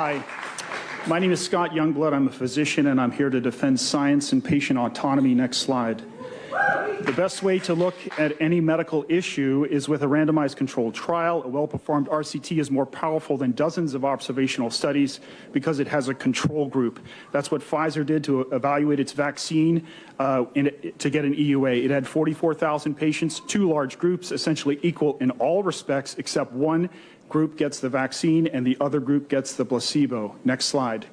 Hi, my name is Scott Youngblood. I'm a physician, and I'm here to defend science and patient autonomy. Next slide. The best way to look at any medical issue is with a randomized controlled trial. A well-performed RCT is more powerful than dozens of observational studies because it has a control group. That's what Pfizer did to evaluate its vaccine to get an EUA. It had 44,000 patients, two large groups, essentially equal in all respects, except one group gets the vaccine and the other group gets the placebo. Next slide.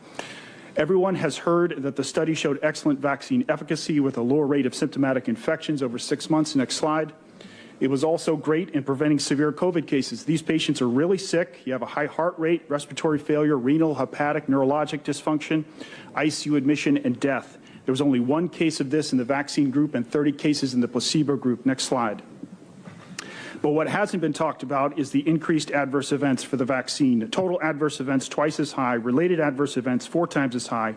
Everyone has heard that the study showed excellent vaccine efficacy with a lower rate of symptomatic infections over 6 months. Next slide. It was also great in preventing severe COVID cases. These patients are really sick. You have a high heart rate, respiratory failure, renal, hepatic, neurologic dysfunction, ICU admission, and death. There was only one case of this in the vaccine group and 30 cases in the placebo group. Next slide. But what hasn't been talked about is the increased adverse events for the vaccine. Total adverse events twice as high, related adverse events 4 times as high,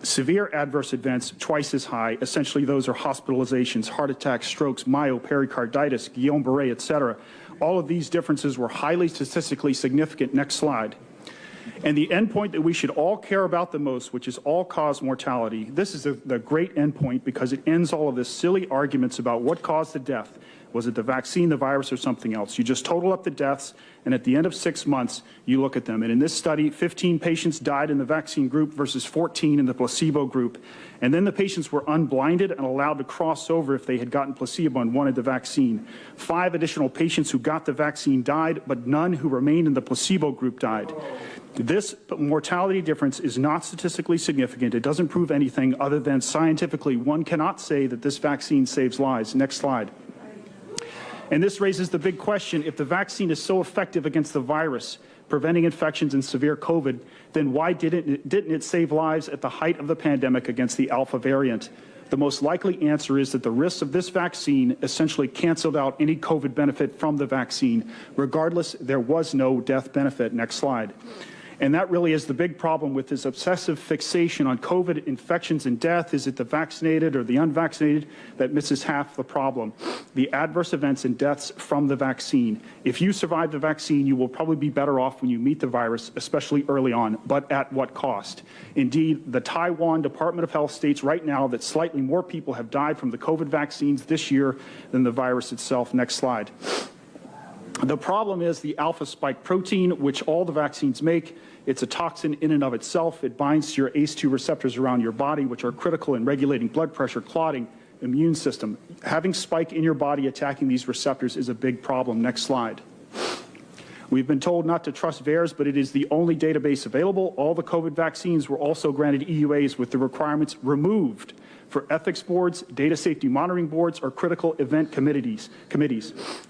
severe adverse events twice as high. Essentially, those are hospitalizations, heart attacks, strokes, myopericarditis, Guillain-Barré, etc. All of these differences were highly statistically significant. Next slide. And the endpoint that we should all care about the most, which is all-cause mortality, this is the great endpoint because it ends all of this silly arguments about what caused the death. Was it the vaccine, the virus, or something else? You just total up the deaths, and at the end of 6 months, you look at them. And in this study, 15 patients died in the vaccine group versus 14 in the placebo group. And then the patients were unblinded and allowed to cross over if they had gotten placebo and wanted the vaccine. 5 additional patients who got the vaccine died, but none who remained in the placebo group died. This mortality difference is not statistically significant. It doesn't prove anything other than scientifically one cannot say that this vaccine saves lives. Next slide. And this raises the big question, if the vaccine is so effective against the virus, preventing infections and severe COVID, then why didn't it save lives at the height of the pandemic against the Alpha variant? The most likely answer is that the risks of this vaccine essentially canceled out any COVID benefit from the vaccine. Regardless, there was no death benefit. Next slide. And that really is the big problem with this obsessive fixation on COVID infections and death. Is it the vaccinated or the unvaccinated that misses half the problem? The adverse events and deaths from the vaccine. If you survive the vaccine, you will probably be better off when you meet the virus, especially early on, but at what cost? Indeed, the Taiwan Department of Health states right now that slightly more people have died from the COVID vaccines this year than the virus itself. Next slide. The problem is the alpha spike protein, which all the vaccines make. It's a toxin in and of itself. It binds to your ACE2 receptors around your body, which are critical in regulating blood pressure, clotting, immune system. Having spike in your body attacking these receptors is a big problem. Next slide. We've been told not to trust VAERS, but it is the only database available. All the COVID vaccines were also granted EUAs with the requirements removed for ethics boards, data safety monitoring boards, or critical event committees.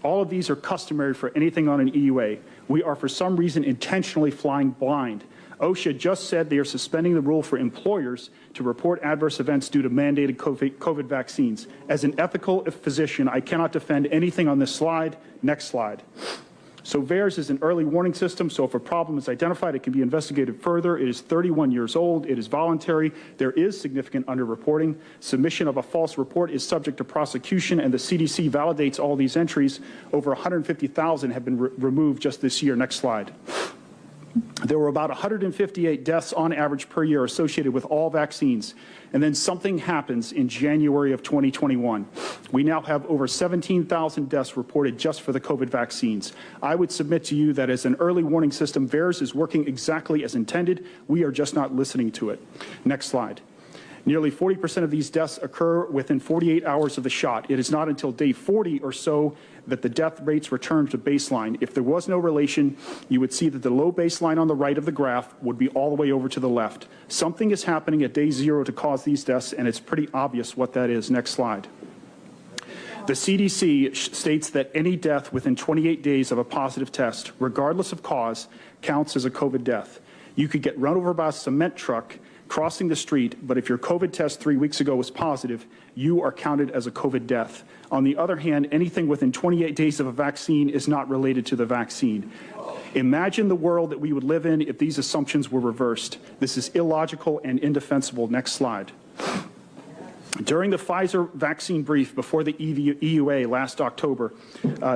All of these are customary for anything on an EUA. We are, for some reason, intentionally flying blind. OSHA just said they are suspending the rule for employers to report adverse events due to mandated COVID vaccines. As an ethical physician, I cannot defend anything on this slide. Next slide. So VAERS is an early warning system, so if a problem is identified, it can be investigated further. It is 31 years old. It is voluntary. There is significant underreporting. Submission of a false report is subject to prosecution, and the CDC validates all these entries. Over 150,000 have been removed just this year. Next slide. There were about 158 deaths on average per year associated with all vaccines. And then something happens in January of 2021. We now have over 17,000 deaths reported just for the COVID vaccines. I would submit to you that as an early warning system, VAERS is working exactly as intended. We are just not listening to it. Next slide. Nearly 40% of these deaths occur within 48 hours of the shot. It is not until day 40 or so that the death rates return to baseline. If there was no relation, you would see that the low baseline on the right of the graph would be all the way over to the left. Something is happening at day 0 to cause these deaths, and it's pretty obvious what that is. Next slide. The CDC states that any death within 28 days of a positive test, regardless of cause, counts as a COVID death. You could get run over by a cement truck crossing the street, but if your COVID test 3 weeks ago was positive, you are counted as a COVID death. On the other hand, anything within 28 days of a vaccine is not related to the vaccine. Imagine the world that we would live in if these assumptions were reversed. This is illogical and indefensible. Next slide. During the Pfizer vaccine brief before the EUA last October,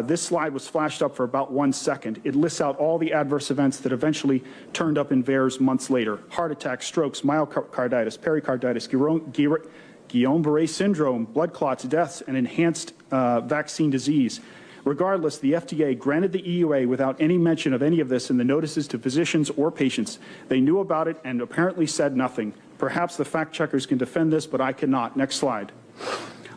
this slide was flashed up for about 1 second. It lists out all the adverse events that eventually turned up in VAERS months later: heart attacks, strokes, myocarditis, pericarditis, Guillain-Barré syndrome, blood clots, deaths, and enhanced vaccine disease. Regardless, the FDA granted the EUA without any mention of any of this in the notices to physicians or patients. They knew about it and apparently said nothing. Perhaps the fact checkers can defend this, but I cannot. Next slide.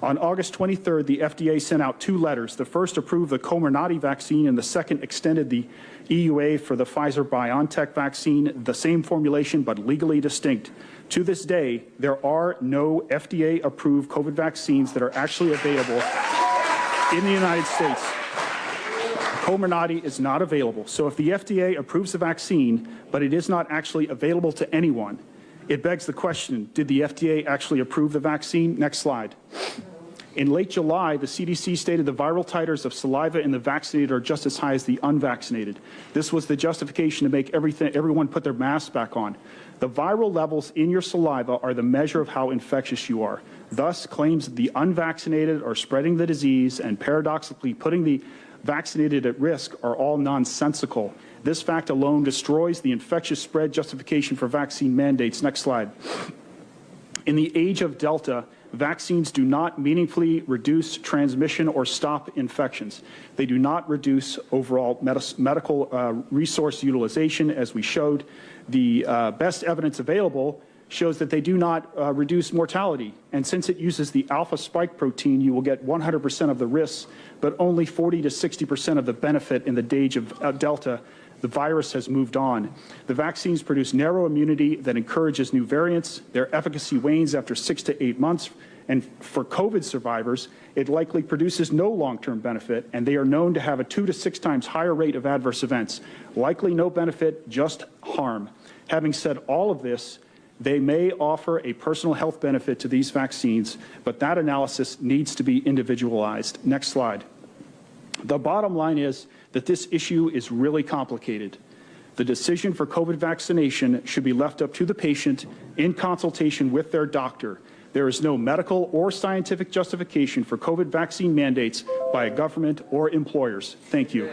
On August 23rd, the FDA sent out 2 letters. The first approved the Comirnaty vaccine, and the second extended the EUA for the Pfizer-BioNTech vaccine, the same formulation but legally distinct. To this day, there are no FDA-approved COVID vaccines that are actually available in the United States. Comirnaty is not available. So if the FDA approves the vaccine, but it is not actually available to anyone, it begs the question, did the FDA actually approve the vaccine? Next slide. In late July, the CDC stated the viral titers of saliva in the vaccinated are just as high as the unvaccinated. This was the justification to make everyone put their masks back on. The viral levels in your saliva are the measure of how infectious you are. Thus, claims that the unvaccinated are spreading the disease and paradoxically putting the vaccinated at risk are all nonsensical. This fact alone destroys the infectious spread justification for vaccine mandates. Next slide. In the age of Delta, vaccines do not meaningfully reduce transmission or stop infections. They do not reduce overall medical resource utilization, as we showed. The best evidence available shows that they do not reduce mortality. And since it uses the alpha spike protein, you will get 100% of the risks, but only 40 to 60% of the benefit in the age of Delta. The virus has moved on. The vaccines produce narrow immunity that encourages new variants. Their efficacy wanes after 6 to 8 months. And for COVID survivors, it likely produces no long-term benefit, and they are known to have a 2 to 6 times higher rate of adverse events. Likely no benefit, just harm. Having said all of this, they may offer a personal health benefit to these vaccines, but that analysis needs to be individualized. Next slide. The bottom line is that this issue is really complicated. The decision for COVID vaccination should be left up to the patient in consultation with their doctor. There is no medical or scientific justification for COVID vaccine mandates by a government or employers. Thank you.